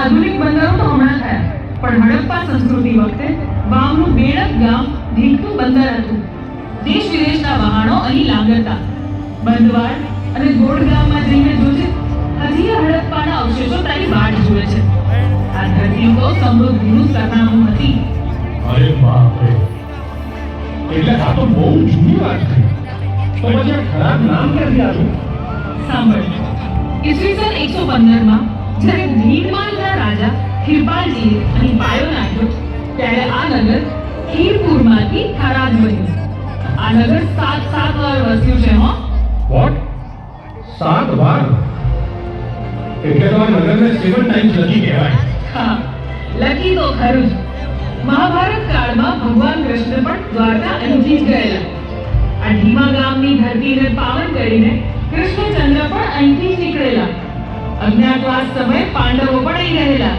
આધુનિક બંદરો તો હમણાં થયા, પણ હડપ્પા સંસ્કૃતિ વખતે વાવનું બેડક ગામ ધીકતું બંદર હતું. દેશ વિદેશના વહાણો અહીં લાંગરતા. બંધવાડ અને ગોળ ગામમાં જઈને જોજે, હજી આ હડપ્પાના અવશેષો તારી વાટ જુએ છે. આ ધરતી તો સમૃદ્ધિનું સરનામું હતી. અરે બાપ રે, એટલે આ તો બહુ જૂની વાત થઈ. તો પછી આ ખરાબ નામ ક્યાંથી આવ્યું? સાંભળ, ઈસવીસન 115 જ્યારે ભીડમાલના રાજા ખીરપાલજીએ અહીં પાયો નાખ્યો, ત્યારે આ નગર ખીરપુરમાંથી થરાદ બન્યું. આ નગર 7 વાર વસ્યું છે. વોટ? 7 વાર? એટલે તો આ નગરને 7 ટાઈમ્સ લકી કહેવાય. હા, લકી તો ખરું જ. મહાભારત કાળમાં ભગવાન કૃષ્ણ પણ દ્વારકા અહીંથી જ ગયેલા. આ ઢીમા ગામની ધરતીને પાવન કરીને કૃષ્ણચંદ્ર પણ અહીંથી જ નીકળેલા. અજ્ઞાતવાસ સમયે પાંડવો પણ અહીં રહેલા.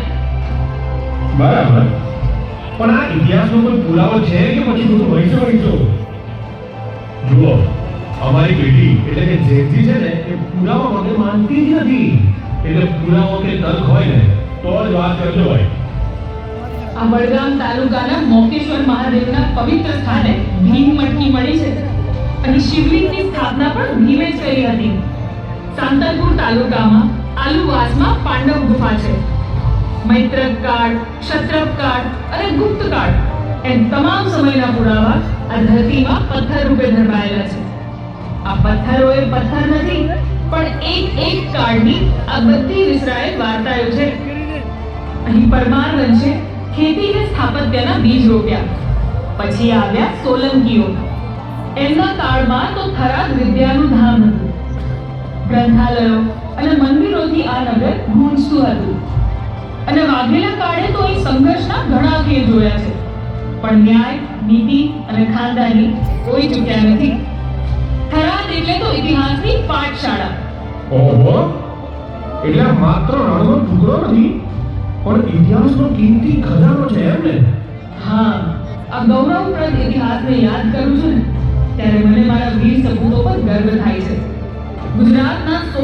બરાબર, પણ આ ઇતિહાસનો કોઈ પુરાવો છે કે પછી બધું વહીશો? જુઓ, અમારી પેઢી એટલે કે જેથી છે ને એ પુરાવા વગર માનતી જ નથી. એટલે પુરાવો કે તર્ક હોય ને તો જ વાત કરજો હોય. આ વડગામ તાલુકાના મોકેશ્વર મહાદેવના પવિત્ર સ્થાને ભીમ મટકી મળી છે. અને શિવલિંગની સ્થાપના પણ ભીમે જ કરી હતી. સાંતલપુર તાલુકામાં આલુવાસમાં પાંડવ ગુફા છે. મૈત્રક કાળ, ક્ષત્રપ કાળ અને ગુપ્ત કાળ એમ તમામ સમયના પુરાવા આ ધરતીમાં પથ્થર રૂપે ધરવાયેલા છે. આ પથ્થરો એ પથ્થર નથી, પણ એક કાળની આ બધી વિસરાયેલ વાર્તાઓ છે. અહીં પરમાર વંશે ખેતી અને સ્થાપત્યના બીજ રોપ્યા. પછી આવ્યા સોલંકીઓ. એમના કાળમાં તો થરાદ વિદ્યાનું ધામ હતું. ગ્રંથાલયો અને મંદિરોથી આ નગર ગૂંજતું હતું. અને વાઘેલા કાળે તો અહીં સંઘર્ષના ઘણા ખેલ જોયા છે, પણ ન્યાય, નીતિ અને ખાનદાની કોઈ ચૂક્યા નથી. થરાદ એટલે તો ઇતિહાસની પાઠશાળા. ઓહો, એટલે માત્ર રણનો ટુકડો નથી, પણ ઇતિહાસનો કિંમતી ખજાનો છે એમ ને? હા, આ ગૌરવપ્રદ ઇતિહાસને યાદ કરું છું ને ત્યારે મને મારા વીર સપૂતો પર ગર્વ થાય છે. ગુજરાતના